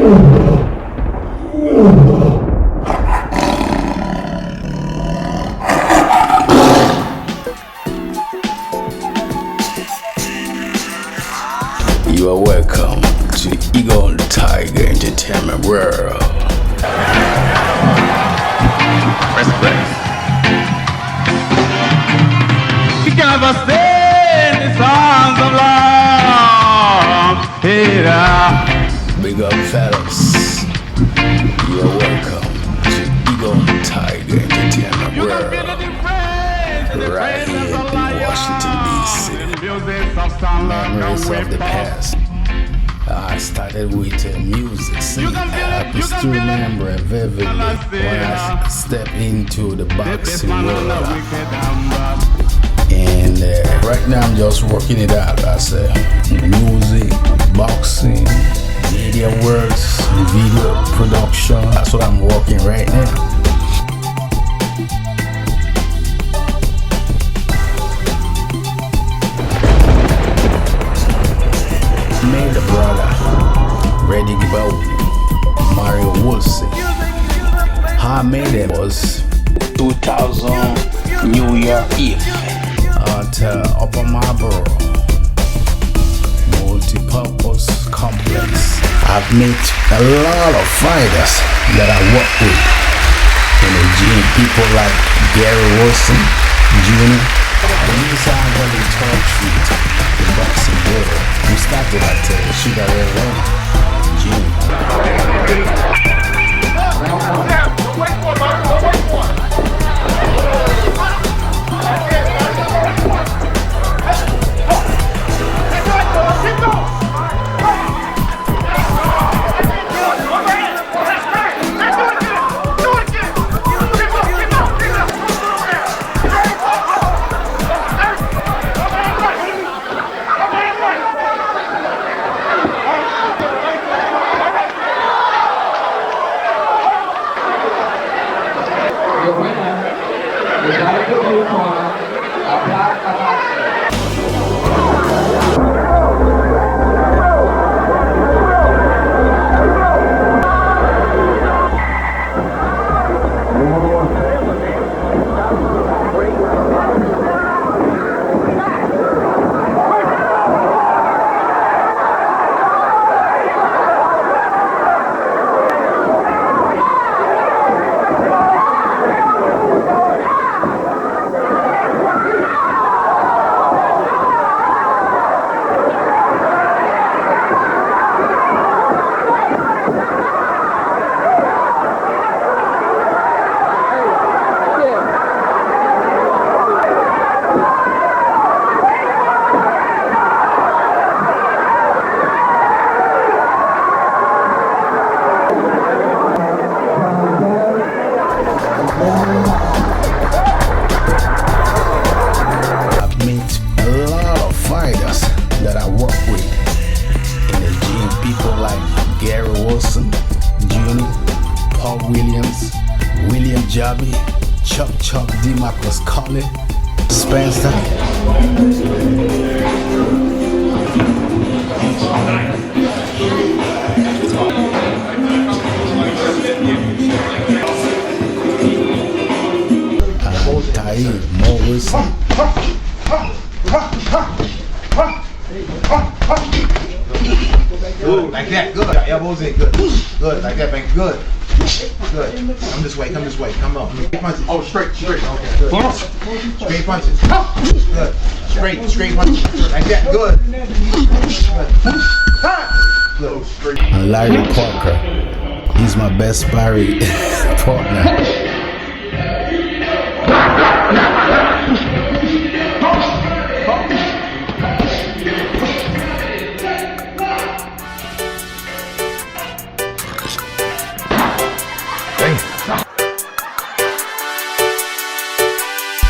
You are welcome to Eagle Tiger Entertainment World. Press play. You can never sing the songs of love. Hey, Big up, fellas. You are welcome to Eagle Tiger Entertainment World. Right here in Washington, D.C. Memories of the past. I started with music, singing. I can still remember vividly when I stepped into the boxing world. And right now I'm just working it out. I say music, boxing, media works, video production. That's what I'm working right now. Made a brother, Ready Bow, Mario Woolsey. How I made it was 2000 New Year Eve at Upper Marlboro Multi-Purpose Complex. I've met a lot of fighters that I work with in the gym. People like Gary Wilson Jr. These are really top street the boxing world. We started at Sugar Ray Ray Gym. Adbloyt Abashi. I've met a lot of fighters that I work with in the gym. People like Gary Wilson Jr., Paul Williams, William Jobby, Chuck DeMarcus Colley, Spencer. More Wilson. Good, like that, good. Elbows in, good. Good, like that, man, good. Good. Come this way, come on. Punches. Oh, straight, okay. Good. Straight punches. Good. Straight punches. Like that, good. Good. And Larry Parker, he's my best sparring partner.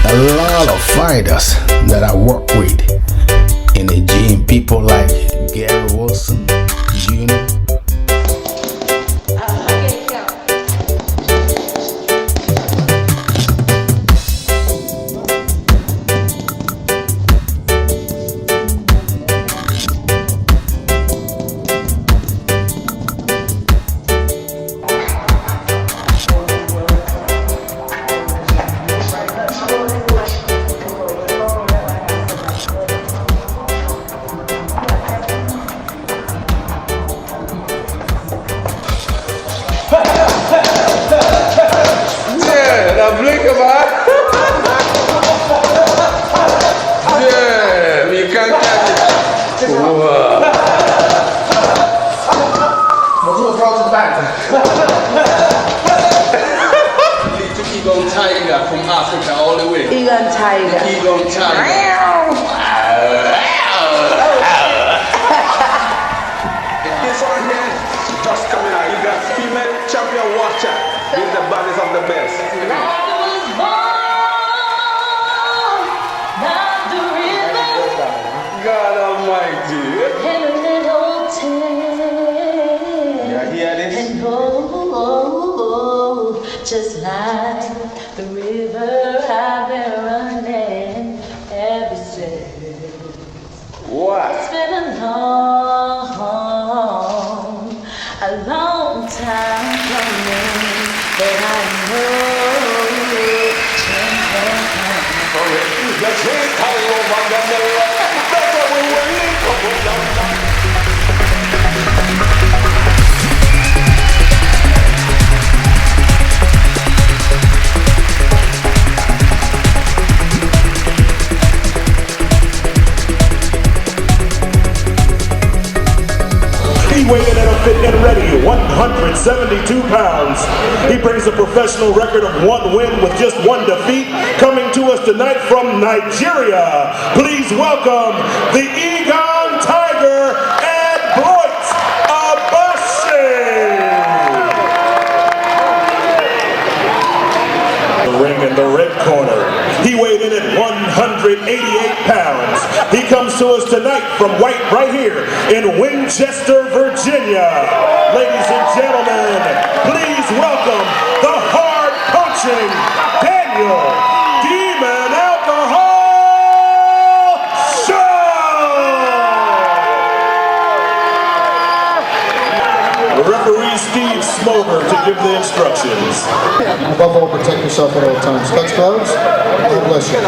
A lot of fighters that I work with in the gym. People like Gary Wilson Jr. come on. Yeah, you can't catch it. Whoa. Egon Tiger from Africa all the way. Egon Tiger. Egon Tiger. This one here, just coming out. You got female champion watcher. These are the bodies of the best. God Almighty. In a little tent. You hear this? And oh, just like the river I've been running ever since. What? It's been a long time coming, but I know change won't come. The change all over the world. That's what we will live for. He weighed in at a fit and ready 172 pounds. He brings a professional record of 1 win with just 1 defeat. Coming to us tonight from Nigeria, please welcome the Egon Tiger, Adbloyt Abashi. The ring in the red corner. He weighed in at 188 pounds. He comes to us tonight from right here in Winchester, Virginia. Ladies and gentlemen, please welcome the hard-punching Daniel Demon Alcohol Show! The referee Steve Smoger to give the instructions. Above all, protect yourself at all times. Touch gloves. God bless you.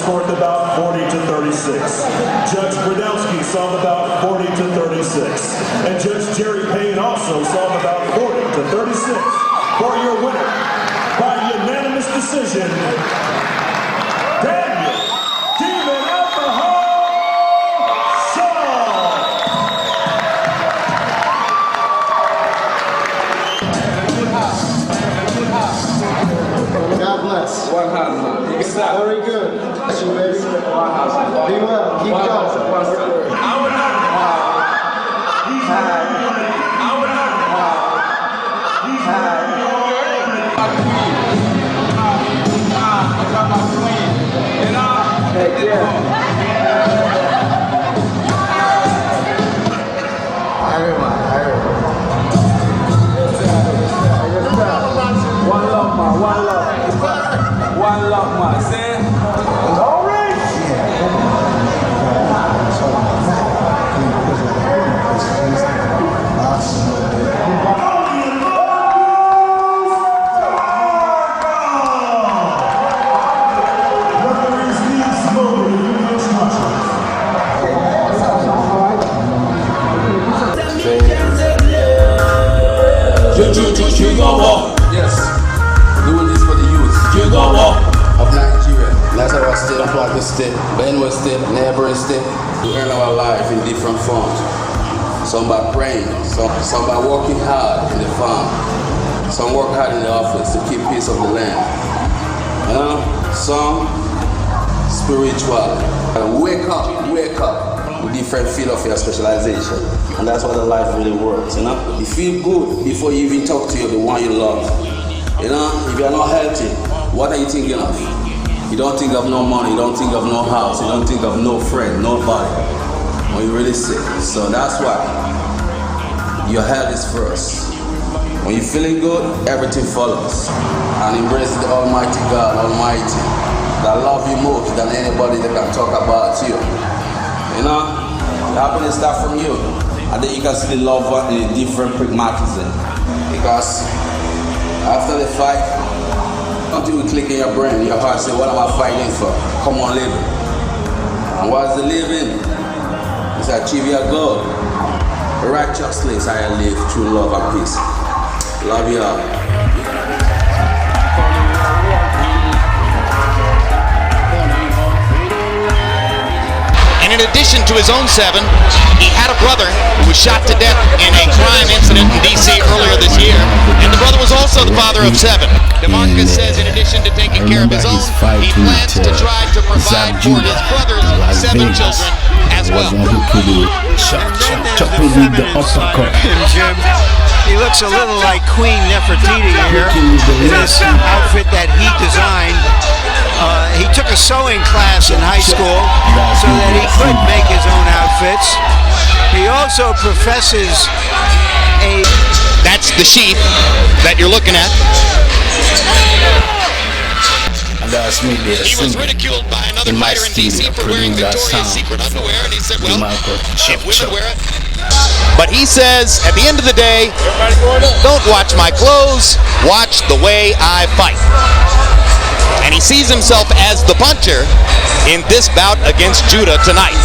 scored the bout 40 to 36. Judge Brodowski saw the bout 40 to 36. And Judge Jerry Payne also saw the bout 40 to 36. For your winner, by unanimous decision, Daniel Demon Alcohol Shaw. God bless. One hand, man. You can start. Very good. Bless you, baby. Be well. Keep going. I would not. One love, man. See? All right. You gon' walk. Yes. Doing this for the youth. You gon' walk. Of Nigeria. Nasarawa State and Plateau State, Benue State, neighboring state. We earn our life in different forms. Some by praying, some by working hard in the farm. Some work hard in the office to keep peace of the land. You know, some spiritual. Wake up. Different field of your specialization, and that's how the life really works. You know, you feel good before you even talk to the one you love. You know, if you're not healthy, what are you thinking of? You don't think of no money, you don't think of no house, you don't think of no friend, nobody. When you're really sick, so that's why your health is first. When you're feeling good, everything follows. And embrace the Almighty God, Almighty, that love you more than anybody that can talk about you. You know, the happiness starts from you. And then you can see the love in a different pragmatism. Because after the fight, something will click in your brain, your heart say, what am I fighting for? Come on, live. And what is the living? It's achieve your goal. Righteously is how I live, through love and peace. Love you all. In addition to his own 7, he had a brother who was shot to death in a crime incident in D.C. earlier this year, and the brother was also the father of 7. DeMarcus says in addition to taking care of his own, he plans to try to provide for his brother's 7 children as well. He looks a little like Queen Nefertiti here in this outfit that he designed. He took a sewing class in high school so that he could make his own outfits. He also professes a... That's the sheep that you're looking at. And that's me there. He was ridiculed by another fighter in D.C. for wearing Victoria's Secret underwear, and he said, well, if women wear it. But he says, at the end of the day, don't watch my clothes, watch the way I fight. And he sees himself as the puncher in this bout against Judah tonight.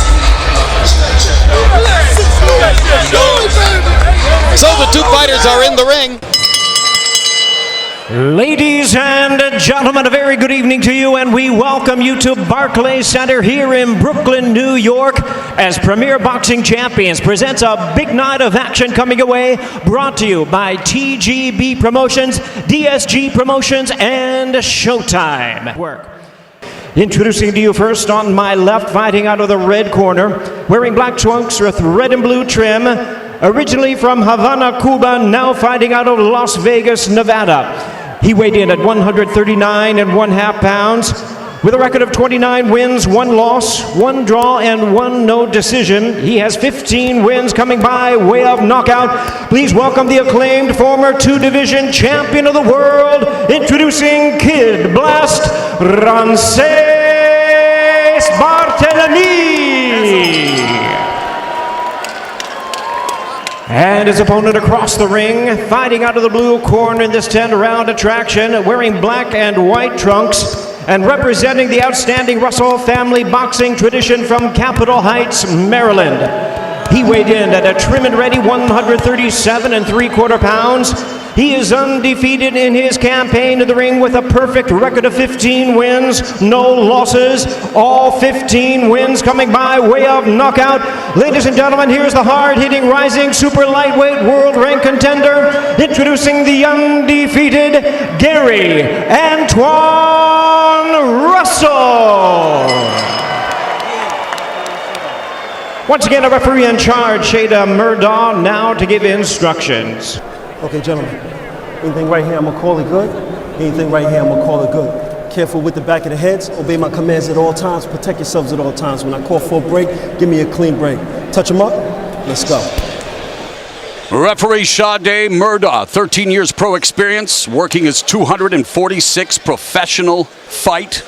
So the two fighters are in the ring. Ladies and gentlemen, a very good evening to you, and we welcome you to Barclays Center here in Brooklyn, New York, as Premier Boxing Champions presents a big night of action coming away, brought to you by TGB Promotions, DSG Promotions, and Showtime. Introducing to you first on my left, fighting out of the red corner, wearing black trunks with red and blue trim, originally from Havana, Cuba, now fighting out of Las Vegas, Nevada. He weighed in at 139.5 pounds with a record of 29 wins, 1 loss, 1 draw, and 1 no decision. He has 15 wins coming by way of knockout. Please welcome the acclaimed former 2-division champion of the world, introducing Kid Blast Ramses Barthelemy. And his opponent across the ring, fighting out of the blue corner in this 10-round attraction, wearing black and white trunks, and representing the outstanding Russell family boxing tradition from Capitol Heights, Maryland. He weighed in at a trim and ready 137 3/4 pounds. He is undefeated in his campaign in the ring with a perfect record of 15 wins, no losses. All 15 wins coming by way of knockout. Ladies and gentlemen, here's the hard-hitting, rising super lightweight world rank contender, introducing the undefeated Gary Antoine Russell. Once again, a referee in charge, Shada Murdaugh, now to give instructions. Okay, gentlemen, anything right here, I'm gonna call it good. Anything right here, I'm gonna call it good. Careful with the back of the heads. Obey my commands at all times. Protect yourselves at all times. When I call for a break, give me a clean break. Touch them up. Let's go. Referee Shada Murdaugh, 13 years pro experience, working his 246 professional fight.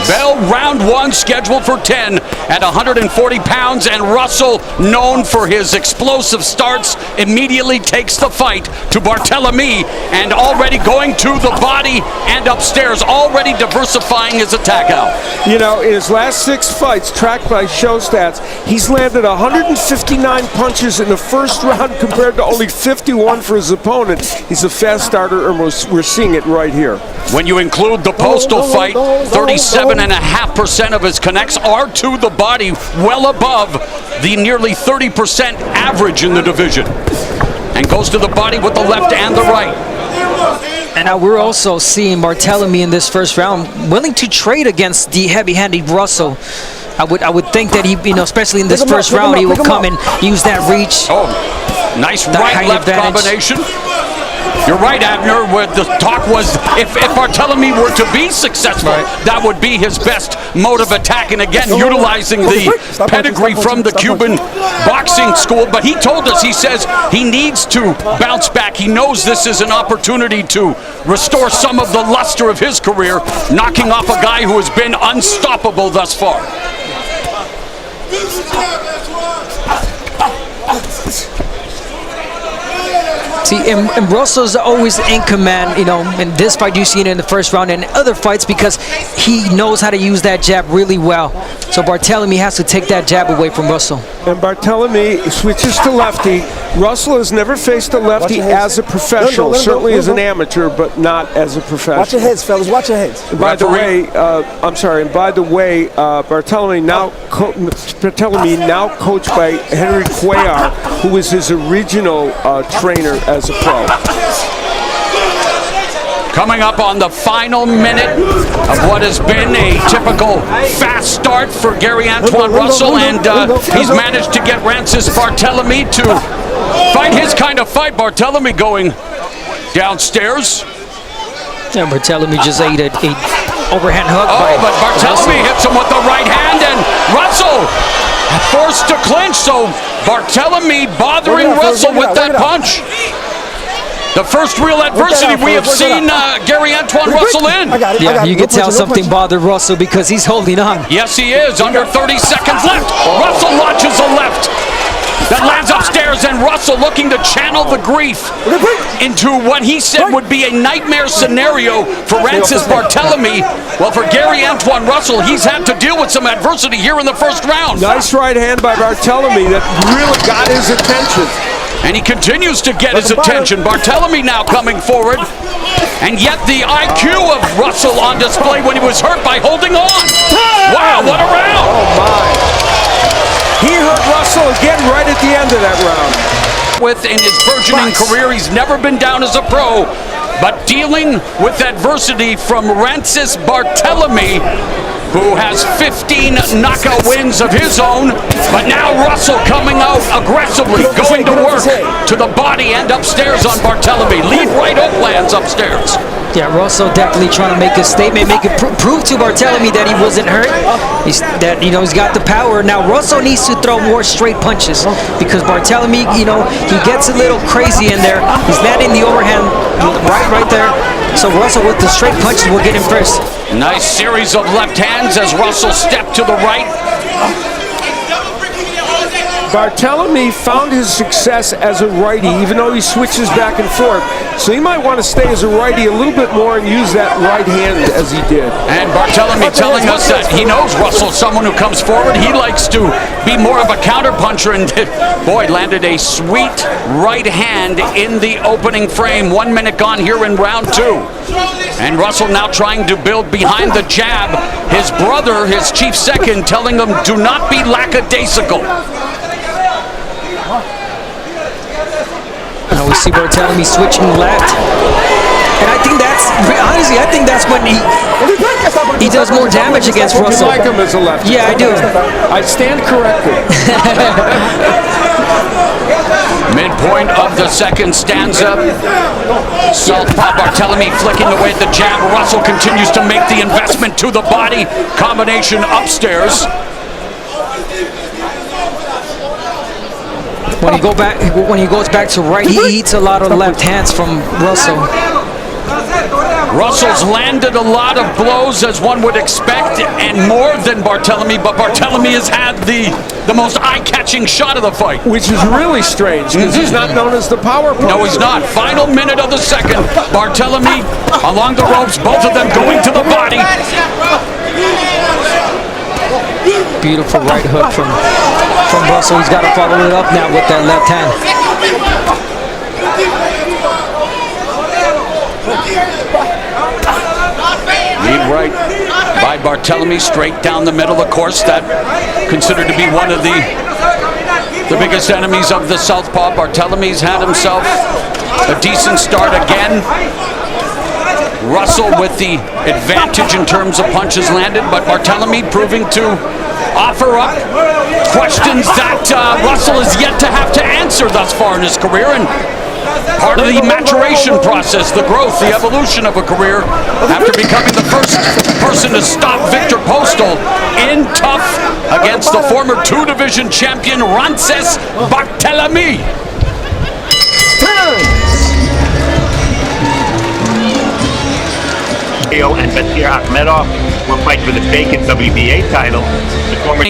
Bell, round one, scheduled for 10 at 140 pounds, and Russell, known for his explosive starts, immediately takes the fight to Barthélemy, and already going to the body and upstairs, already diversifying his attack out. You know, in his last 6 fights, tracked by show stats, he's landed 159 punches in the first round compared to only 51 for his opponent. He's a fast starter, and we're seeing it right here. When you include the postal fight, 37.5% of his connects are to the body, well above the nearly 30% average in the division. And goes to the body with the left and the right. And now we're also seeing Barthélemy in this first round willing to trade against the heavy-handed Russell. I would think that he, especially in this first round, he would come and use that reach. Oh, nice right-left combination. You're right, Abner, where the talk was if Barthélemy were to be successful, that would be his best mode of attack. And again, utilizing the pedigree from the Cuban boxing school. But he told us, he says he needs to bounce back. He knows this is an opportunity to restore some of the luster of his career, knocking off a guy who has been unstoppable thus far. See, and Russell's always in command, in this fight you see it in the first round and other fights because he knows how to use that jab really well. So Barthélemy has to take that jab away from Russell. And Barthélemy switches to lefty. Russell has never faced a lefty as a professional, certainly as an amateur, but not as a professional. Watch your heads, fellas, watch your heads. And by the way, Barthélemy now coached by Henry Cuellar, who is his original trainer as a pro. Coming up on the final minute of what has been a typical fast start for Gary Antoine Russell, and he's managed to get Rances Barthélemy to fight his kind of fight. Barthélemy going downstairs. And Barthélemy just ate an overhand hook. But Barthélemy hits him with the right hand, and Russell forced to clinch, so Barthélemy bothering Russell with that punch. The first real adversity we have seen Gary Antoine Russell in. Yeah, you can tell something bothered Russell because he's holding on. Yes, he is. Under 30 seconds left. Russell launches a left that lands upstairs, and Russell looking to channel the grief into what he said would be a nightmare scenario for Rances Barthélemy. Well, for Gary Antoine Russell, he's had to deal with some adversity here in the first round. Nice right hand by Barthélemy that really got his attention. And he continues to get his attention. Barthélemy now coming forward. And yet the IQ of Russell on display when he was hurt by holding on. Wow, what a round! Oh, my. He hurt Russell again right at the end of that round. In his burgeoning career, he's never been down as a pro. But dealing with adversity from Rances Barthélemy, who has 15 knockout wins of his own, but now Russell coming out aggressively, going to work to the body and upstairs on Barthélemy. Lead right hook lands upstairs. Yeah, Russell definitely trying to make a statement, prove to Barthélemy that he wasn't hurt. He's got the power. Now Russell needs to throw more straight punches because Barthélemy, he gets a little crazy in there. He's landing the overhand right there. So Russell with the straight punches will get him first. Nice series of left hands as Russell stepped to the right. Barthelemy found his success as a righty, even though he switches back and forth. So he might want to stay as a righty a little bit more and use that right hand as he did. And Barthelemy telling us that he knows Russell's someone who comes forward. He likes to be more of a counterpuncher, and boy, landed a sweet right hand in the opening frame. 1 minute gone here in round 2. And Russell now trying to build behind the jab. His brother, his chief second, telling him, do not be lackadaisical. Now we see Barthelemy switching left. And I think that's, honestly, I think that's when he does more damage against Russell. You like him as a lefty? Yeah, I do. I stand corrected. Midpoint of the second stanza. Southpaw Barthelemy flicking away at the jab. Russell continues to make the investment to the body. Combination upstairs. When he goes back to right, he eats a lot of left hands from Russell. Russell's landed a lot of blows, as one would expect, and more than Barthelemy, but Barthelemy has had the most eye-catching shot of the fight. Which is really strange, because he's not known as the power puncher. No, he's not. Final minute of the second. Barthelemy along the ropes, both of them going to the body. Beautiful right hook from Russell. He's got to follow it up now with that left hand. Lead right by Barthelemy, straight down the middle. Of course, that considered to be one of the biggest enemies of the southpaw. Barthelemy's had himself a decent start again. Russell with the advantage in terms of punches landed, but Barthelemy proving to offer up questions that Russell is yet to have to answer thus far in his career, and part of the maturation process, the growth, the evolution of a career after becoming the first person to stop Victor Postal in tough against the former 2-division champion Rances Barthelemy. And Basir Akhmedov will fight for the vacant WBA title.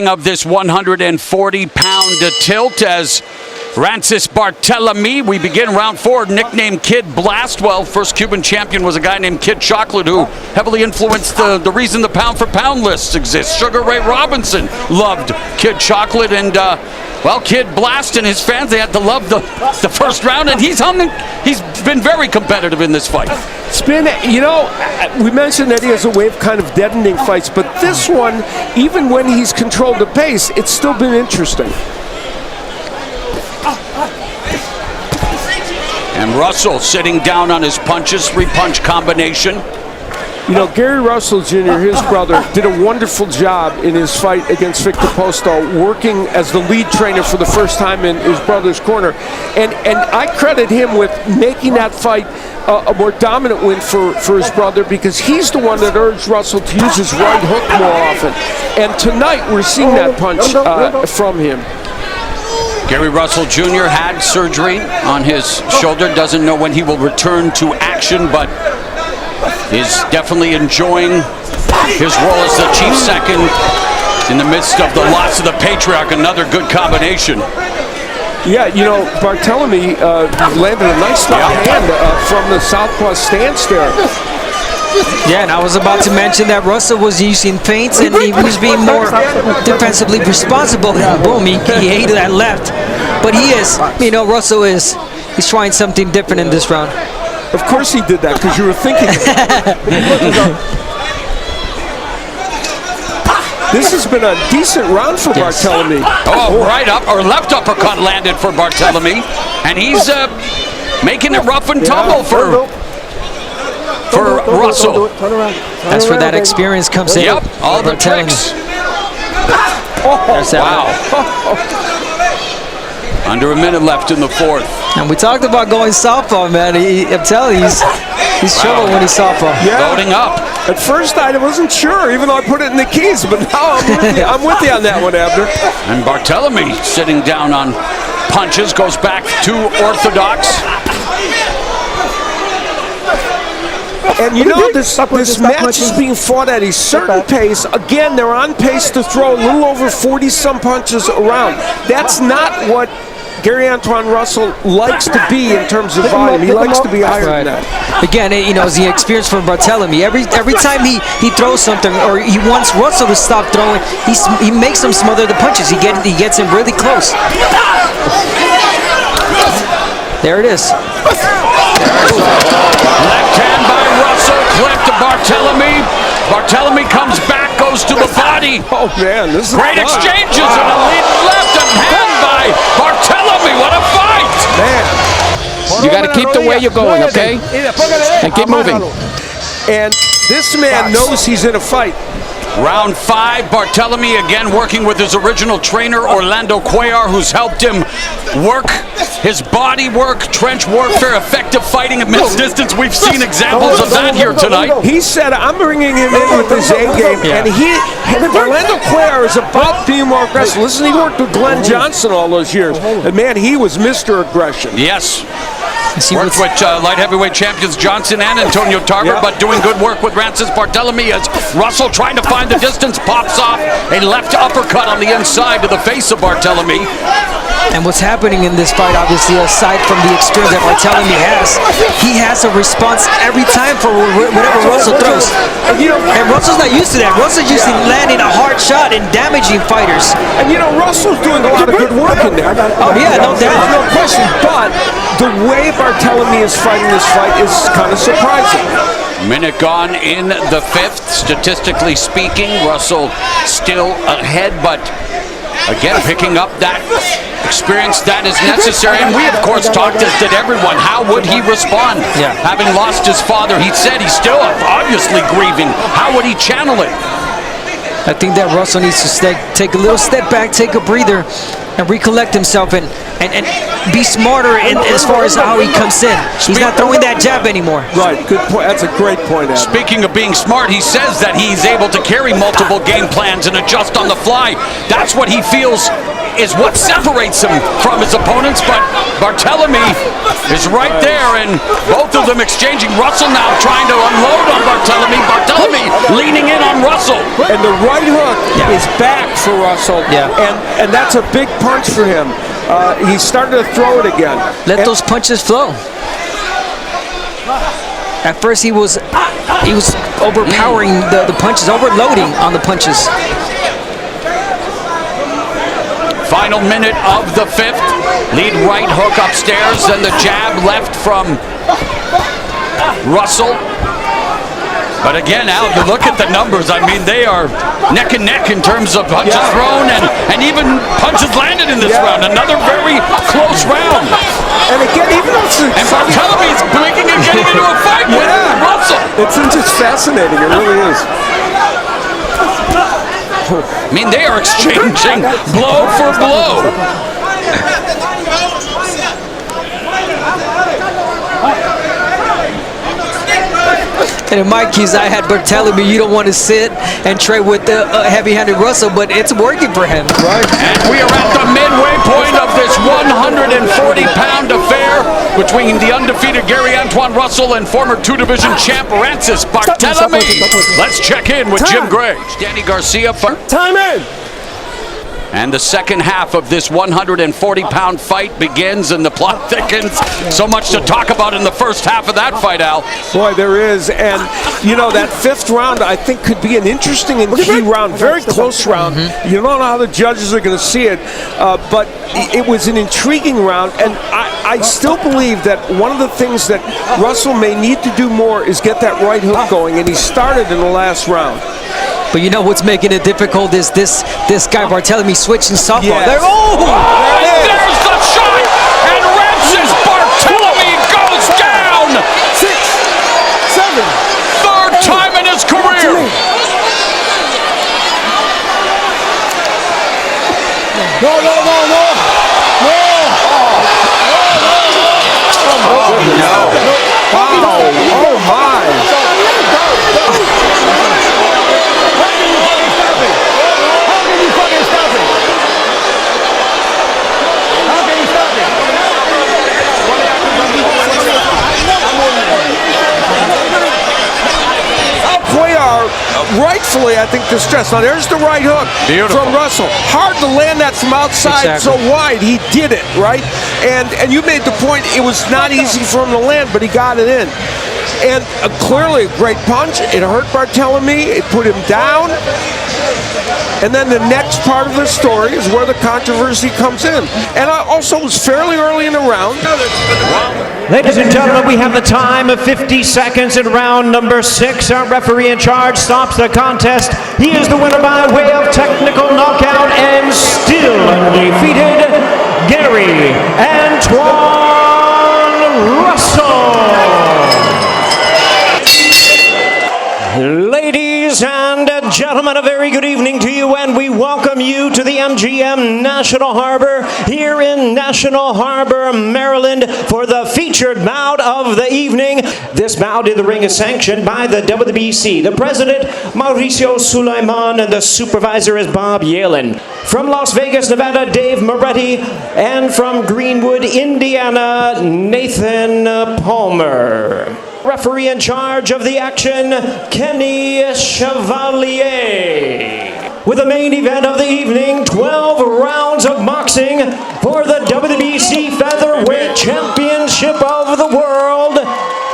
Of this 140-pound tilt as Rances Barthelemy. We begin round 4, nicknamed Kid Blastwell. First Cuban champion was a guy named Kid Chocolate, who heavily influenced the reason the pound-for-pound lists exist. Sugar Ray Robinson loved Kid Chocolate, and well, Kid Blast and his fans, they had to love the first round, and he's been very competitive in this fight. It's been, you know, we mentioned that he has a way of kind of deadening fights, but this one, even when he's controlled the pace, it's still been interesting. And Russell sitting down on his punches, 3-punch combination. You know, Gary Russell Jr., his brother, did a wonderful job in his fight against Victor Postal, working as the lead trainer for the first time in his brother's corner. And I credit him with making that fight a more dominant win for his brother, because he's the one that urged Russell to use his right hook more often. And tonight we're seeing that punch from him. Gary Russell Jr. had surgery on his shoulder, doesn't know when he will return to action, but is definitely enjoying his role as the chief second in the midst of the loss of the Patriarch. Another good combination. Yeah, you know, Barthelemy landed a nice left hand from the southpaw stance there. Yeah, and I was about to mention that Russell was using feints and he was being more defensively responsible. And boom, he ate that left. But he is, you know, Russell he's trying something different in this round. Of course he did that, because you were thinking. This has been a decent round for Barthelemy. Oh, right up, or left uppercut landed for Barthelemy. And he's making it rough and tumble for Russell. That's where that experience comes in. Yep, all the tricks. Wow. Under a minute left in the fourth. And we talked about going southpaw, man. I'm telling you, he's trouble when he's southpaw. Yeah. Loading up. At first, I wasn't sure, even though I put it in the keys, but now I'm with you on that one, Abner. And Barthelemy sitting down on punches, goes back to orthodox. And you know, this match is being fought at a certain pace. Again, they're on pace to throw a little over 40-some punches around. That's not what Gary Antoine Russell likes to be in terms of volume. He likes to be higher than that. Again, you know, it's the experience from Barthélemy. Every time he throws something, or he wants Russell to stop throwing, he makes him smother the punches. He gets him really close. There it is. Left hand by Russell, clipped to Barthélemy. Barthélemy comes back, goes to the body. Oh man, this is great fun. exchanges and a lead left and hand by Barthélemy. What a fight! Man, you got to keep the way you're going, okay? And keep moving. And this man knows he's in a fight. Round 5, Barthélemy again working with his original trainer, Orlando Cuellar, who's helped him work his body work, trench warfare, effective fighting at middle distance. We've seen examples of that here tonight. He said, I'm bringing him in with his A game, and Orlando Cuellar is about being more aggressive. Listen, he worked with Glenn Johnson all those years, and man, he was Mr. Aggression. Yes. Worked with light heavyweight champions Johnson and Antonio Tarver, but doing good work with Francis Barthélemy as Russell trying to find the distance, pops off a left uppercut on the inside to the face of Barthélemy. And what's happening in this fight, obviously, aside from the experience that Barthélemy has, he has a response every time for whatever Russell throws. And Russell's not used to that. Russell's used to landing a hard shot and damaging fighters. And you know, Russell's doing a lot of good work in there. Oh yeah, no doubt. No question. But the way Barthélemy is fighting this fight is kind of surprising. Minute gone in the 5th. Statistically speaking, Russell still ahead, but again, picking up that experience that is necessary. And we, of course, talked, as did everyone, how would he respond? Having lost his father, he said he's still obviously grieving. How would he channel it? I think that Russell needs to take a little step back, take a breather, and recollect himself and be smarter as far as how he comes in. He's not throwing that jab anymore. Right, good point. That's a great point, Adam. Speaking of being smart, he says that he's able to carry multiple game plans and adjust on the fly. That's what he feels is what separates him from his opponents, but Barthélemy is right there, and both of them exchanging. Russell now trying to unload on Barthélemy. Barthélemy leaning in on Russell. And the right hook is back for Russell, and that's a big punch for him. He's starting to throw it again. Let those punches flow. At first he was overpowering the punches, overloading on the punches. Final minute of the 5th. Lead right hook upstairs, and the jab left from Russell. But again, Al, you look at the numbers. I mean, they are neck and neck in terms of punches thrown and even punches landed in this round. Another very close round. And again, even though and Barthélemy is blinking and getting into a fight with Russell. It's just fascinating. It really is. I mean, they are exchanging blow for blow. And in my case, I had Barthélemy. You don't want to sit and trade with the heavy-handed Russell, but it's working for him. Right. And we are at the midway point of this 140-pound affair between the undefeated Gary Antoine Russell and former 2-division champ Francis Barthélemy. Let's check in with Jim Gray. Danny Garcia. Time in. And the second half of this 140-pound fight begins, and the plot thickens. So much to talk about in the first half of that fight, Al. Boy, there is. And, you know, that 5th round, I think, could be an interesting and key round. Very close round. You don't know how the judges are going to see it. But it was an intriguing round. And I still believe that one of the things that Russell may need to do more is get that right hook going. And he started in the last round. But you know what's making it difficult is this guy Barthélemy switching southpaw. Yes. There, There's the shot, and Francis Barthélemy goes down. 6, 7. Third time in his career. No. Wow. Oh my. rightfully, I think, distressed. Now, there's the right hook from Russell. Hard to land that from outside so wide. He did it, right? And you made the point, it was not easy for him to land, but he got it in. And clearly a great punch. It hurt Barthélemy. It put him down. And then the next part of the story is where the controversy comes in. And also, it was fairly early in the round. Ladies and gentlemen, we have the time of 50 seconds in round number 6. Our referee in charge stops the contest. He is the winner by way of technical knockout and still undefeated, Gary Antoine Russell. Ladies and gentlemen, a very good evening to you, and we welcome you to the MGM National Harbor here in National Harbor, Maryland, for the featured bout of the evening. This bout in the ring is sanctioned by the WBC. The president, Mauricio Sulaiman, and the supervisor is Bob Yalen. From Las Vegas, Nevada, Dave Moretti, and from Greenwood, Indiana, Nathan Palmer. Referee in charge of the action, Kenny Chevalier. With the main event of the evening, 12 rounds of boxing for the WBC Featherweight Championship of the World.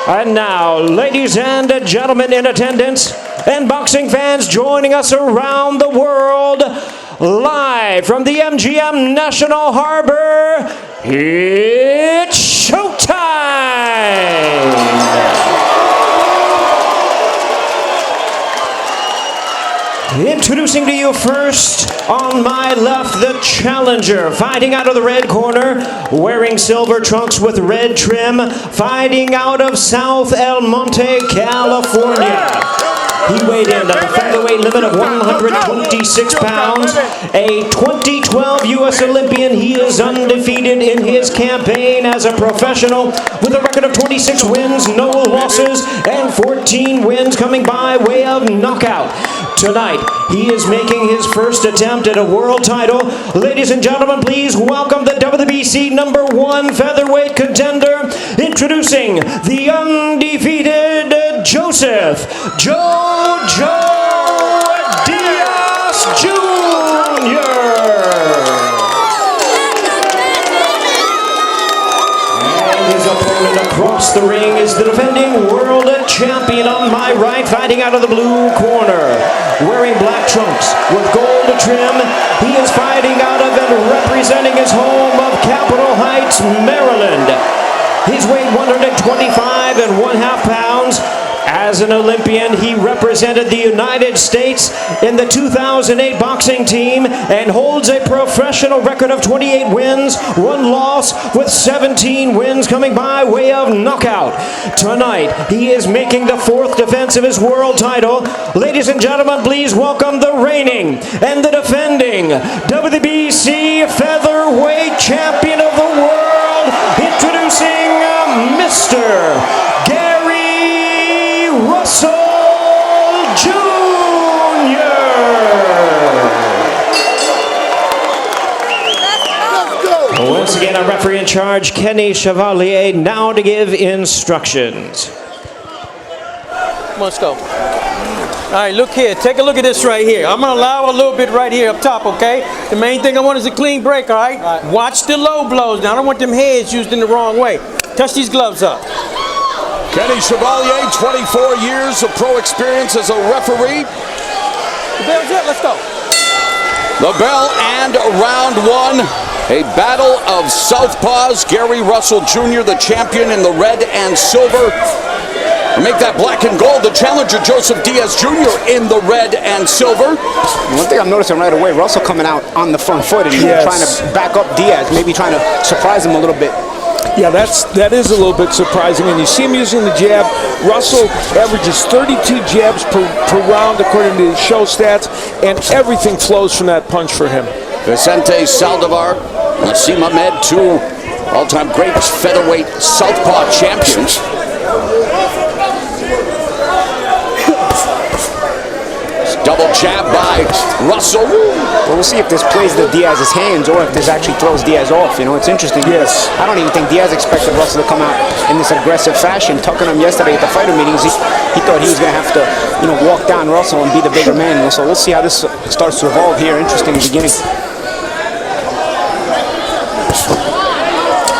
And now, ladies and gentlemen in attendance, and boxing fans joining us around the world, live from the MGM National Harbor, it's showtime! Introducing to you first, on my left, the challenger, fighting out of the red corner, wearing silver trunks with red trim, fighting out of South El Monte, California. He weighed in at the featherweight limit of 126 pounds. A 2012 U.S. Olympian, he is undefeated in his campaign as a professional with a record of 26 wins, no losses, and 14 wins coming by way of knockout. Tonight, he is making his first attempt at a world title. Ladies and gentlemen, please welcome the WBC #1 featherweight contender, introducing the undefeated Joseph Jojo Diaz Jr. And his opponent across the ring is the defending world champion on my right, fighting out of the blue corner. Wearing black trunks with gold trim, he is fighting out of and representing his home of Capitol Heights, Maryland. He's weighed 125.5 pounds. As an Olympian, he represented the United States in the 2008 boxing team and holds a professional record of 28 wins, 1 loss, with 17 wins coming by way of knockout. Tonight, he is making the 4th defense of his world title. Ladies and gentlemen, please welcome the reigning and the defending WBC featherweight champion of the world, introducing Mr. Gary Russell Jr. Once again, our referee in charge, Kenny Chevalier, now to give instructions. Let's go. All right, look here. Take a look at this right here. I'm going to allow a little bit right here up top, okay? The main thing I want is a clean break, all right? Watch the low blows. Now, I don't want them heads used in the wrong way. Touch these gloves up. Kenny Chevalier, 24 years of pro experience as a referee. The bell's up. Let's go. The bell and round 1. A battle of southpaws. Gary Russell Jr., the champion in the red and silver. Make that black and gold. The challenger, Joseph Diaz Jr., in the red and silver. One thing I'm noticing right away, Russell coming out on the front foot and trying to back up Diaz, maybe trying to surprise him a little bit. Yeah, that is a little bit surprising. And you see him using the jab. Russell averages 32 jabs per round according to the show stats, and everything flows from that punch for him. Vicente Saldivar, Nassim Ahmed, 2 all-time great featherweight southpaw champions. Double jab by Russell. Well, we'll see if this plays the Diaz's hands or if this actually throws Diaz off. You know, it's interesting. Yes. I don't even think Diaz expected Russell to come out in this aggressive fashion. Talking to him yesterday at the fighter meetings, he thought he was going to have to, walk down Russell and be the bigger man. So we'll see how this starts to evolve here. Interesting beginning.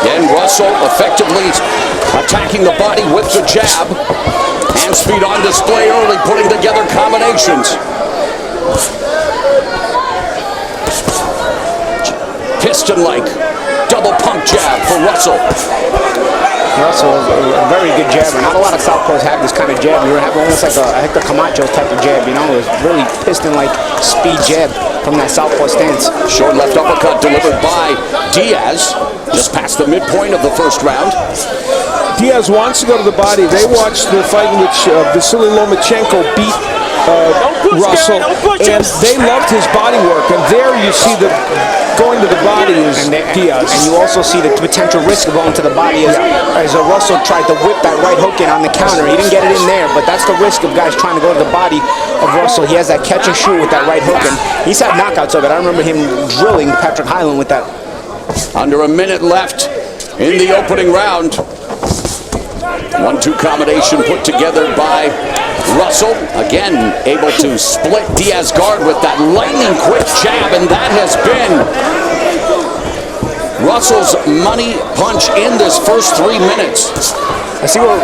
Again, Russell effectively attacking the body with the jab. Hand speed on display early, putting together combinations. Piston-like double pump jab for Russell. Russell is a very good jabber. Not a lot of southpaws have this kind of jab. You have almost like a Hector Camacho type of jab, It's really piston-like speed jab from that southpaw stance. Short left uppercut delivered by Diaz, just past the midpoint of the first round. Diaz wants to go to the body. They watched the fight in which Vasily Lomachenko beat Russell, and they loved his body work. And there you see the going to the body is Diaz. And you also see the potential risk of going to the body as Russell tried to whip that right hook in on the counter. He didn't get it in there, but that's the risk of guys trying to go to the body of Russell. He has that catch and shoot with that right hook, and he's had knockouts of it. I remember him drilling Patrick Hyland with that. Under a minute left in the opening round. 1-2 combination put together by Russell. Again, able to split Diaz guard with that lightning quick jab, and that has been Russell's money punch in this first 3 minutes. I see what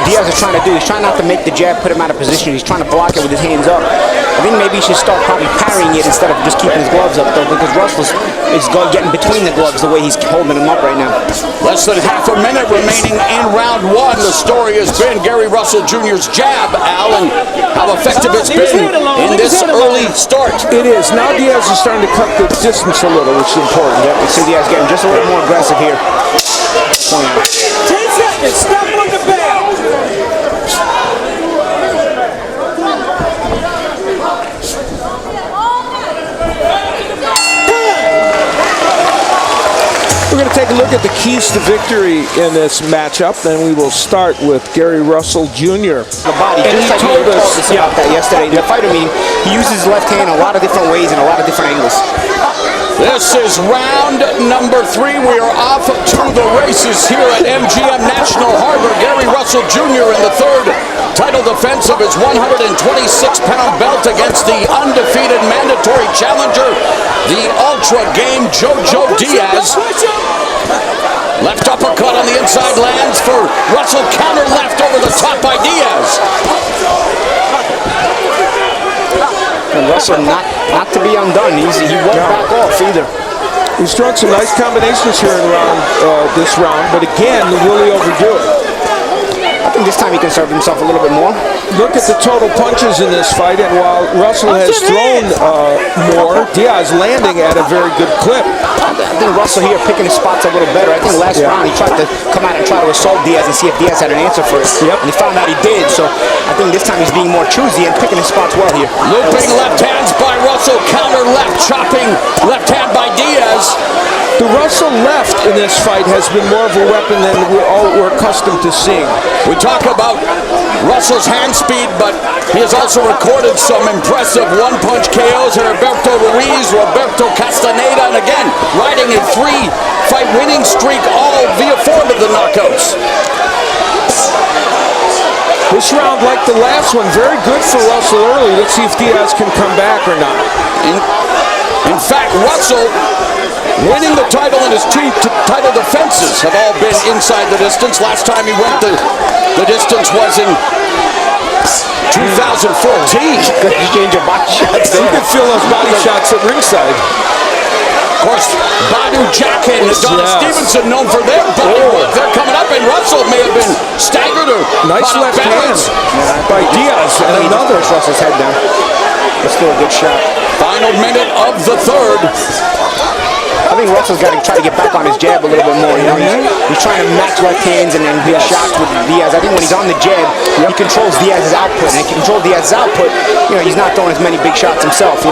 Diaz is trying to do. He's trying not to make the jab put him out of position. He's trying to block it with his hands up. I think maybe he should start probably parrying it instead of just keeping his gloves up, though, because Russell is getting between the gloves the way he's holding him up right now. Less than half a minute remaining in round one. The story has been Gary Russell Jr.'s jab, Al, and how effective it's been in this early start. It is. Now Diaz is starting to cut the distance a little, which is important. Yeah, we see Diaz getting just a little more aggressive here. 10 seconds. Stop on the bell. We're going to take a look at the keys to victory in this matchup. Then we will start with Gary Russell Jr. The body, and just like he told us about that yesterday. The fighter meeting, he uses his left hand a lot of different ways and a lot of different angles. This is round number 3. We are off to the races here at MGM National Harbor. Gary Russell Jr. in the third title defense of his 126-pound belt against the undefeated mandatory challenger, the ultra game Jojo Diaz. Left uppercut on the inside lands for Russell. Counter left over the top by Diaz. And Russell not to be undone. He won't back off either. He's thrown some nice combinations here in this round, but again, will he overdo it? I think this time he can serve himself a little bit more. Look at the total punches in this fight, and while Russell has thrown more, Diaz landing at a very good clip. I think Russell here picking his spots a little better. I think last round he tried to come out and try to assault Diaz and see if Diaz had an answer for it. And he found out he did, so I think this time he's being more choosy and picking his spots well here. Looping left hands by Russell, counter left, chopping left hand by Diaz. The Russell left in this fight has been more of a weapon than we're accustomed to seeing. We talk about Russell's hand speed, but he has also recorded some impressive one-punch KOs. Heriberto Ruiz, Roberto Castaneda, and again, riding a 3-fight winning streak, all via form of the knockouts. This round, like the last one, very good for Russell early. Let's see if Diaz can come back or not. In fact, Russell winning the title in his 2 title defenses have all been inside the distance. Last time he went the distance was in 2014. Exchange of body shots. You can feel those body shots at ringside. Of course, Badu Jack and Donna Stevenson known for their body work. They're coming up, and Russell may have been staggered or nice left hand by Diaz, and another. Russell's head down. It's still a good shot. Final minute of the third. I think Russell's got to try to get back on his jab a little bit more. He's trying to match left hands and then hit shots with Diaz. I think when he's on the jab, he controls Diaz's output. And if he controls Diaz's output, he's not throwing as many big shots himself, So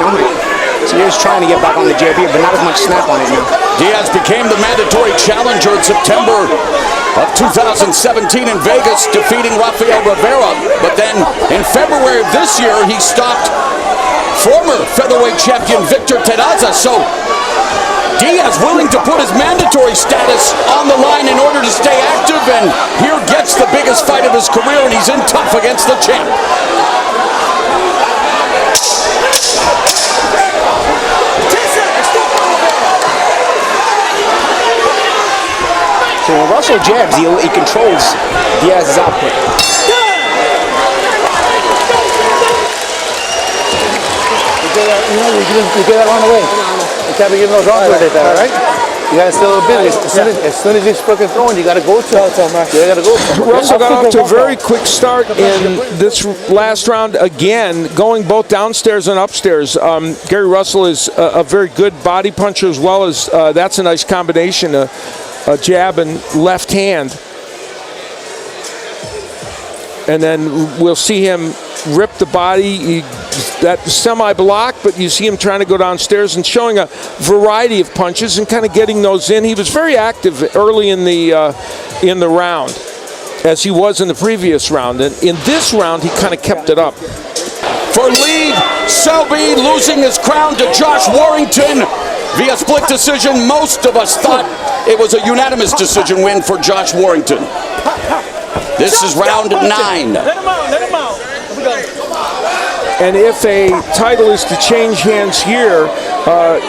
he's trying to get back on the jab here, but not as much snap on it now. Diaz became the mandatory challenger in September of 2017 in Vegas, defeating Rafael Rivera. But then in February of this year, he stopped former featherweight champion Victor Terraza. So Diaz willing to put his mandatory status on the line in order to stay active, and here gets the biggest fight of his career, and he's in tough against the champ. So when Russell jabs, he controls Diaz's output. You get that on the way. You can't be giving those wrong like that, right? You gotta stay a little bit. As soon as he's fucking throwing, you gotta go to it. You gotta go. Russell got off to a very quick start in this last round again, going both downstairs and upstairs. Gary Russell is a very good body puncher as well as that's a nice combination, a jab and left hand. And then we'll see him rip the body, that semi-block, but you see him trying to go downstairs and showing a variety of punches and kind of getting those in. He was very active early in the round, as he was in the previous round. And in this round, he kind of kept it up. For lead, Selby losing his crown to Josh Warrington via split decision. Most of us thought it was a unanimous decision win for Josh Warrington. This is round 9. Let him out. And if a title is to change hands here,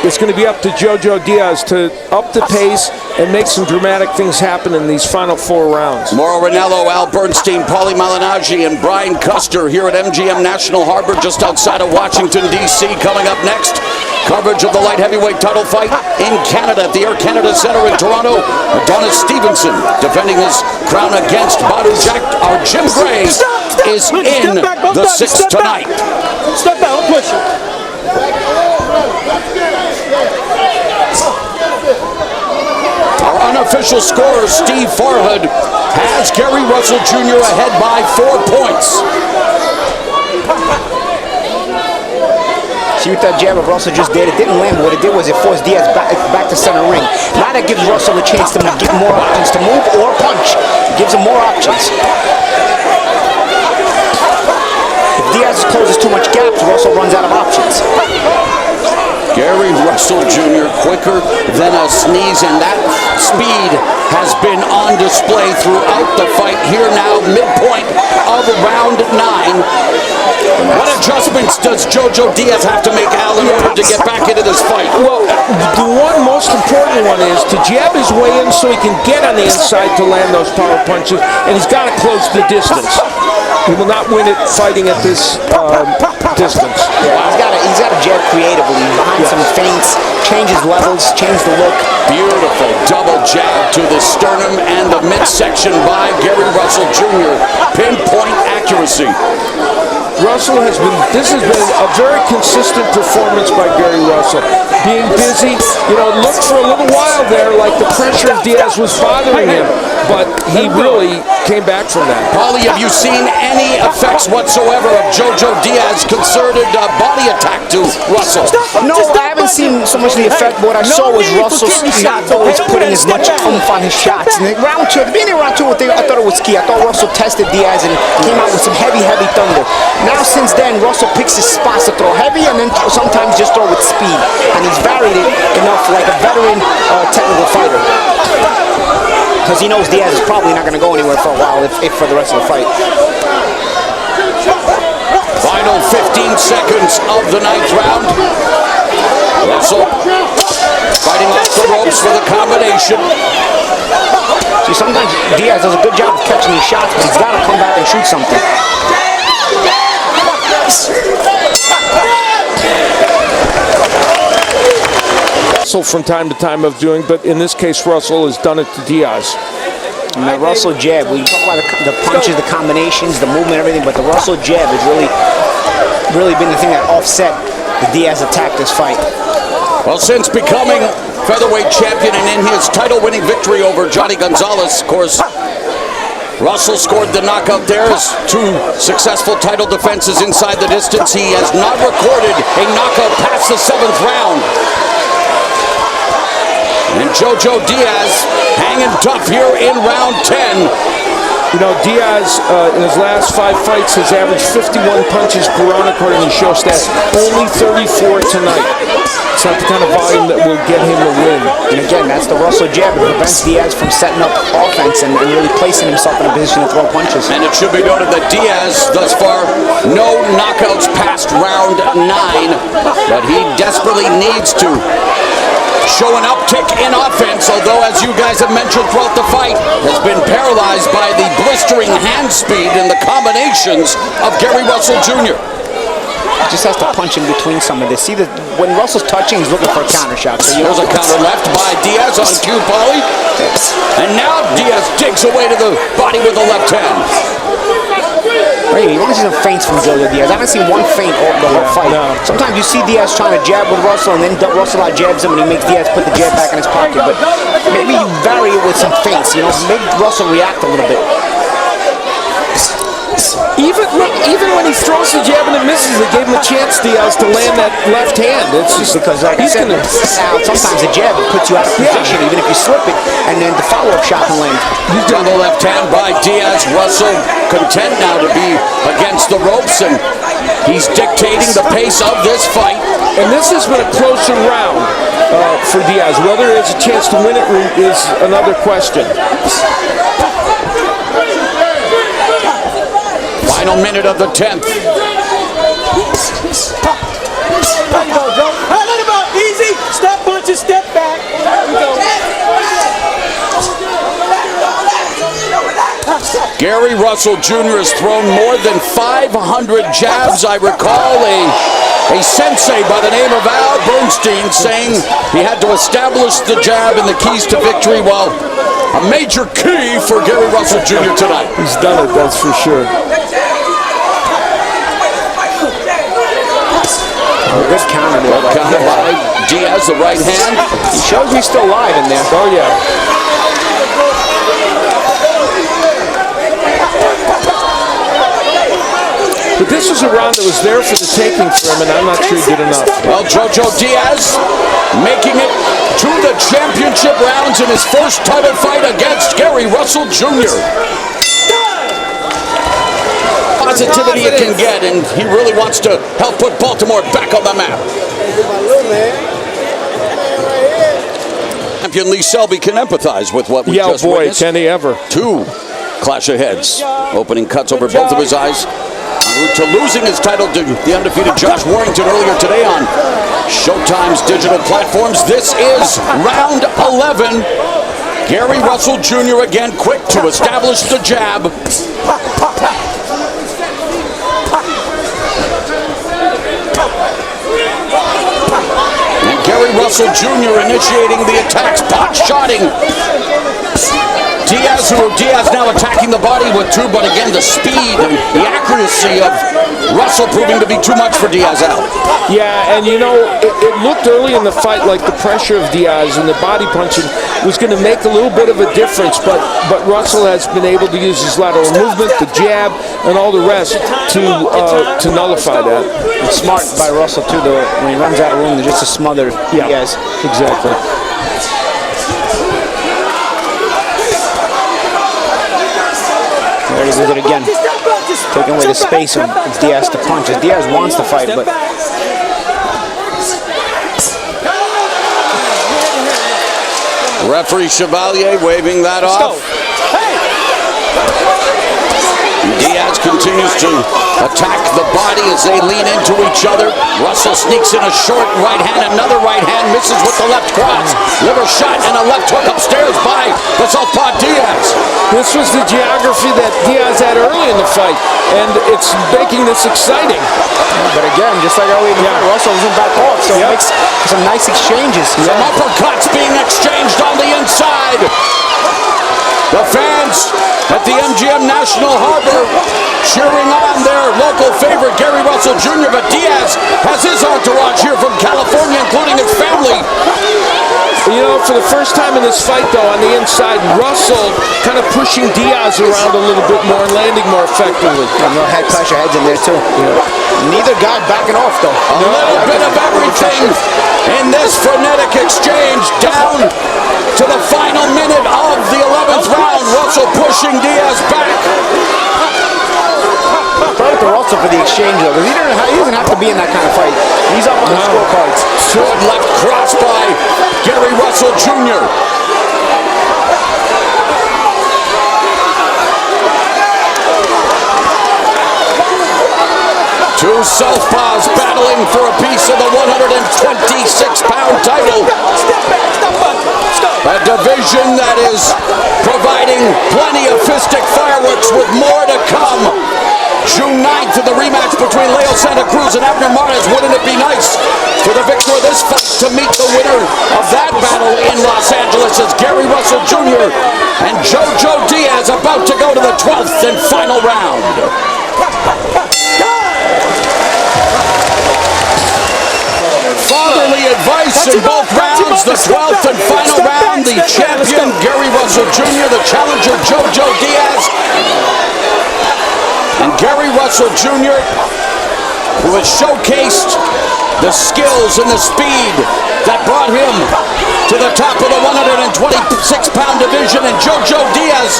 it's going to be up to Jojo Diaz to up the pace and make some dramatic things happen in these final 4 rounds. Mauro Ranallo, Al Bernstein, Paulie Malignaggi, and Brian Custer here at MGM National Harbor just outside of Washington, D.C. Coming up next, coverage of the light heavyweight title fight in Canada at the Air Canada Centre in Toronto. Adonis Stevenson defending his crown against Badu Jack. Our Jim Gray is in the 6th tonight. Step out, push it. Our unofficial scorer, Steve Farhood, has Gary Russell Jr. ahead by 4 points. See what that jab of Russell just did? It didn't land, but what it did was it forced Diaz back to center ring. Now that gives Russell a chance to get more options to move or punch. It gives him more options. If Diaz closes too much gaps, Russell runs out of options. Gary Russell Jr. quicker than a sneeze, and that speed has been on display throughout the fight. Here now, midpoint of round 9. What adjustments does Jojo Diaz have to make, Al, in order to get back into this fight? Well, the one most important one is to jab his way in so he can get on the inside to land those power punches, and he's got to close the distance. He will not win it fighting at this distance. Yeah, he's got to jab creatively, behind some feints, change his levels, change the look. Beautiful double jab to the sternum and the midsection by Gary Russell Jr. Pinpoint accuracy. This has been a very consistent performance by Gary Russell. Being busy, looked for a little while there like the pressure of Diaz was bothering him, but he really came back from that. Paulie, have you seen any effects whatsoever of Jojo Diaz's concerted body attack to Russell? No, I haven't seen so much of the effect, but what I saw was Russell not always putting as much oomph on his shots. And round 2, at the beginning of round 2, I thought it was key. I thought Russell tested Diaz and came out with some heavy thunder. Now since then, Russell picks his spots to throw heavy and then sometimes just throw with speed. And he's varied it enough like a veteran technical fighter. Because he knows Diaz is probably not going to go anywhere for a while if for the rest of the fight. Final 15 seconds of the 9th round. Russell fighting off the ropes for the combination. See, sometimes Diaz does a good job of catching these shots, but he's got to come back and shoot something. Russell from time to time of doing, but in this case, Russell has done it to Diaz. And that Russell jab, we talk about the punches, the combinations, the movement, everything, but the Russell jab has really been the thing that offset the Diaz attack this fight. Well, since becoming featherweight champion and in his title-winning victory over Johnny Gonzalez, of course, Russell scored the knockout there. His 2 successful title defenses inside the distance. He has not recorded a knockout past the 7th round. And Jojo Diaz hanging tough here in round 10. You know, Diaz, in his last 5 fights, has averaged 51 punches per round according to show stats. Only 34 tonight. It's not the kind of volume that will get him a win. And again, that's the Russell jab. It prevents Diaz from setting up offense and really placing himself in a position to throw punches. And it should be noted that Diaz, thus far, no knockouts past round 9, but he desperately needs to show an uptick in offense, although, as you guys have mentioned throughout the fight, has been paralyzed by the blistering hand speed and the combinations of Gary Russell Jr. He just has to punch in between some of this. See, when Russell's touching, he's looking for a counter shot. So there's a counter left by Diaz on cue, Paulie. And now Diaz digs away to the body with the left hand. Right, you want to see some feints from Jojo Diaz. I haven't seen one feint all the whole fight. No. Sometimes you see Diaz trying to jab with Russell, and then Russell jabs him, and he makes Diaz put the jab back in his pocket. But maybe you vary it with some feints, you know, make Russell react a little bit. Even when he throws the jab and it misses, it gave him a chance, Diaz, to land that left hand. It's just because, like I said, sometimes the jab puts you out of position, even if you slip it, and then the follow-up shot can land. Double left hand by Diaz. Russell content now to be against the ropes, and he's dictating the pace of this fight. And this has been a closer round for Diaz. Whether he has a chance to win it is another question. Final minute of the 10th. There you go, Joe. Hey, let him out. Easy. Step punches, step back. There we go. Gary Russell Jr. has thrown more than 500 jabs. I recall a sensei by the name of Al Bernstein saying he had to establish the jab and the keys to victory. Well, a major key for Gary Russell Jr. tonight. He's done it, that's for sure. Good counter there. Good counter by Diaz, the right hand. He shows he's still alive in there. Oh, yeah. But this was a round that was there for the taking for him, and I'm not sure he did enough. Well, Jojo Diaz making it to the championship rounds in his first title fight against Gary Russell Jr. Positivity it can get, and he really wants to help put Baltimore back on the map. Champion Lee Selby can empathize with what we just witnessed. Can he ever. 2 clash of heads. Opening cuts over both of his eyes. En route to losing his title to the undefeated Josh Warrington earlier today on Showtime's digital platforms. This is round 11. Gary Russell Jr. again quick to establish the jab. And Gary Russell Jr. initiating the attacks, pot-shotting. Diaz now attacking the body with 2, but again the speed and the accuracy of Russell proving to be too much for Diaz out. Yeah, and you know, it looked early in the fight like the pressure of Diaz and the body punching was going to make a little bit of a difference, but Russell has been able to use his lateral movement, the jab, and all the rest to nullify that. It's smart by Russell too, though, when he runs out of room, just to smother Diaz. Exactly. There he does it again. Taking away the space of Diaz to punch. Diaz wants to fight, but referee Chevalier waving that off. Diaz continues to attack the body as they lean into each other. Russell sneaks in a short right hand, another right hand, misses with the left cross. Liver shot and a left hook upstairs by the southpaw Diaz. This was the geography that Diaz had early in the fight, and it's making this exciting. But again, just like earlier in the fight, Russell doesn't back off, so it makes some nice exchanges. Some uppercuts being exchanged on the inside. The fans at the MGM National Harbor cheering on their local favorite, Gary Russell Jr., but Diaz has his entourage here from California, including his family. You know, for the first time in this fight, though, on the inside, Russell kind of pushing Diaz around a little bit more and landing more effectively. No head pressure, heads in there, too. Neither guy backing off, though. A little bit of everything in this frenetic exchange down to the final minute of the 11th round. Russell pushing Diaz back. Credit to Russell for the exchange, though, because he doesn't have to be in that kind of fight. He's up on the scorecards. Short left cross by Gary Russell Jr. Two southpaws battling for a piece of the 126-pound title. A division that is providing plenty of fistic fireworks with more to come. June 9th in the rematch between Leo Santa Cruz and Abner Mares. Wouldn't it be nice for the victor of this fight to meet the winner of that battle in Los Angeles as Gary Russell Jr. and Jojo Diaz about to go to the 12th and final round. Fatherly advice in both rounds. The 12th and final round. The champion Gary Russell Jr., the challenger Jojo Diaz. And Gary Russell Jr., who has showcased the skills and the speed that brought him to the top of the 126-pound division. And Jojo Diaz,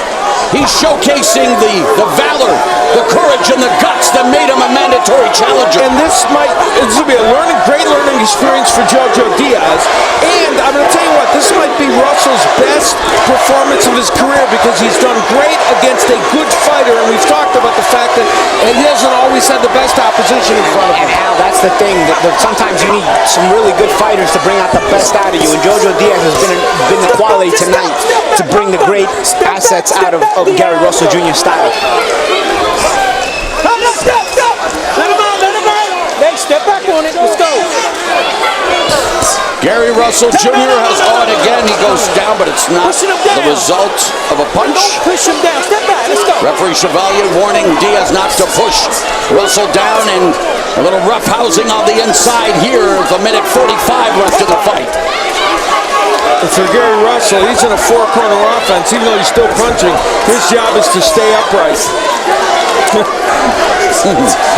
he's showcasing the valor, the courage, and the guts that made him a mandatory challenger. And this will be a great learning experience for Jojo Diaz. And I'm going to tell you what, this might be Russell's best performance of his career because he's done great against a good fighter. And we've talked about the fact that he hasn't always had the best opposition in front of him. And Al, that's the thing. That sometimes you need some really good fighters to bring out the best out of you. And Jojo Diaz has been the quality tonight to bring the great assets out of Gary Russell Jr.'s style. Hey, step back on it. Let's go. Gary Russell Jr. has on again. He goes down, but it's not the result of a punch. Don't push him down. Step back. Let's go. Referee Chevalier warning Diaz not to push Russell down, and a little rough housing on the inside here with a minute 45 left in the fight. For Gary Russell, he's in a four-corner offense. Even though he's still punching, his job is to stay upright.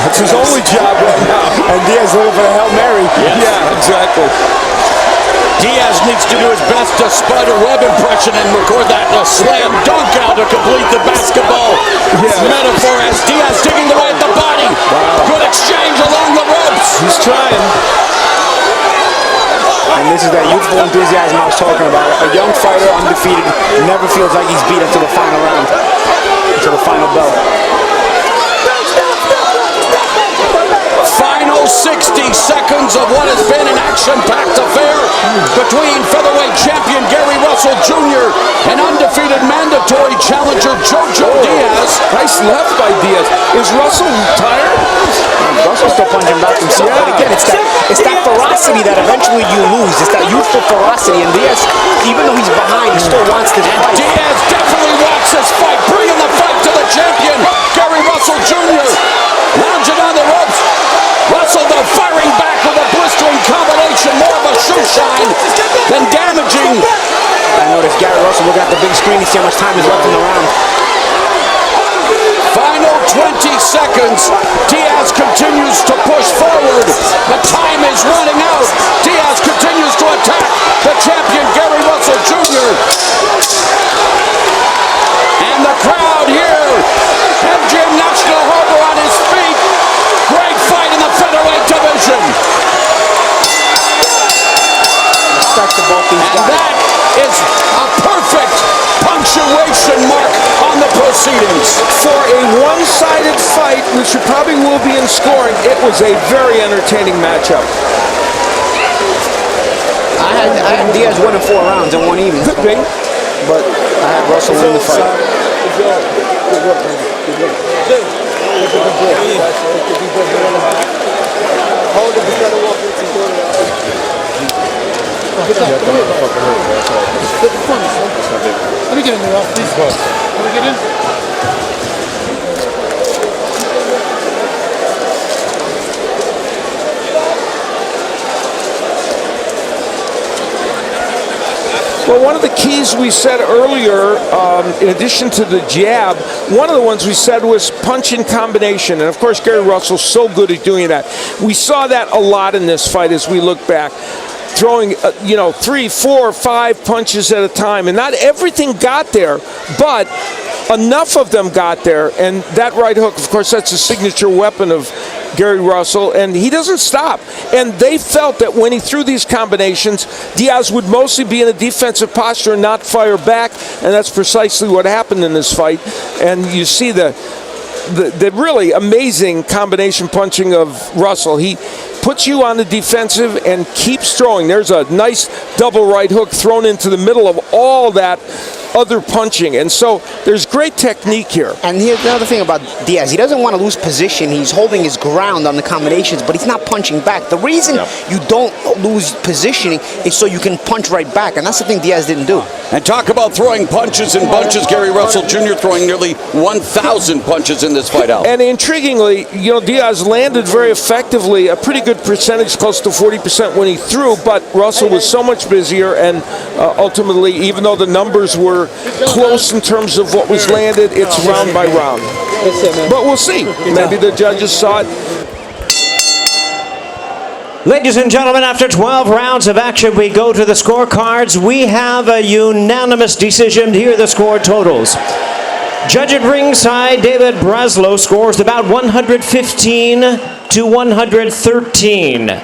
That's his only job right now. And Diaz looking for a Hail Mary. Yes. Yeah, exactly. Diaz needs to do his best to spider web impression and record that slam dunk out to complete the basketball metaphor as Diaz digging away at the body. Wow. Good exchange along the ropes. He's trying. And this is that youthful enthusiasm I was talking about. A young fighter, undefeated, never feels like he's beat until the final round, until the final bell. Final 60 seconds of what has been an action-packed affair between featherweight champion Gary Russell Jr. and undefeated mandatory challenger Jojo Diaz. Nice left by Diaz. Is Russell tired? Russell's still punching back himself. Yeah. But again, it's that ferocity that eventually you lose. It's that youthful ferocity. And Diaz, even though he's behind, he still wants to fight. Diaz definitely wants this fight, bringing the fight to the champion, Gary Russell Jr. Lounging on the ropes. Russell, though, firing back with a blistering combination, more of a shoe shine than damaging. I noticed Gary Russell looking at the big screen to see how much time is left in the round. Final 20 seconds. Diaz continues to push forward. The time is running out. Diaz continues to attack the champion, Gary Russell Jr. And the crowd here. MGM National Harbor on his feet. Great fight in the featherweight division. Respect to both these guys. And that is a perfect punctuation mark on the proceedings. For a one-sided fight, which you probably will be in scoring, it was a very entertaining matchup. I had Diaz winning 4 rounds and 1 even. Could be. But I had Russell win the fight. Hold it, just gotta walk into the Let me get in there, please. Let me get in. Well, one of the keys we said earlier, in addition to the jab, one of the ones we said was punch in combination. And of course, Gary Russell's so good at doing that. We saw that a lot in this fight as we look back. Throwing, 3, 4, 5 punches at a time. And not everything got there, but enough of them got there. And that right hook, of course, that's a signature weapon of Gary Russell, and he doesn't stop. And they felt that when he threw these combinations, Diaz would mostly be in a defensive posture and not fire back, and that's precisely what happened in this fight. And you see the really amazing combination punching of Russell. He puts you on the defensive and keeps throwing. There's a nice double right hook thrown into the middle of all that other punching, and so there's great technique here. And here's another thing about Diaz. He doesn't want to lose position. He's holding his ground on the combinations, but he's not punching back. The reason you don't lose positioning is so you can punch right back, and that's the thing Diaz didn't do. And talk about throwing punches and bunches. Gary Russell Jr. throwing nearly 1,000 punches in this fight out. And intriguingly, Diaz landed very effectively, a pretty good percentage, close to 40% when he threw, but Russell was so much busier, and ultimately, even though the numbers were close in terms of what was landed, it's round by round. But we'll see. Maybe the judges saw it. Ladies and gentlemen, after 12 rounds of action, we go to the scorecards. We have a unanimous decision. Here are the score totals. Judge at ringside, David Braslow, scores about 115 to 113.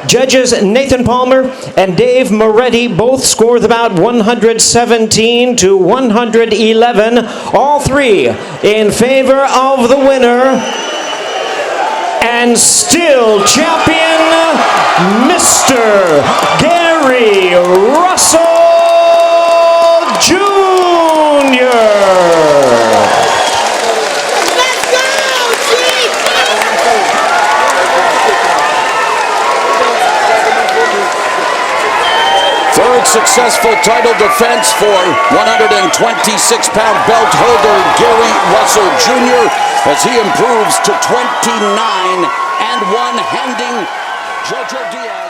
Judges Nathan Palmer and Dave Moretti both scored about 117 to 111. All three in favor of the winner and still champion, Mr. Gary Russell Jr. Third successful title defense for 126-pound belt holder Gary Russell Jr. as he improves to 29-1, handing Jojo Diaz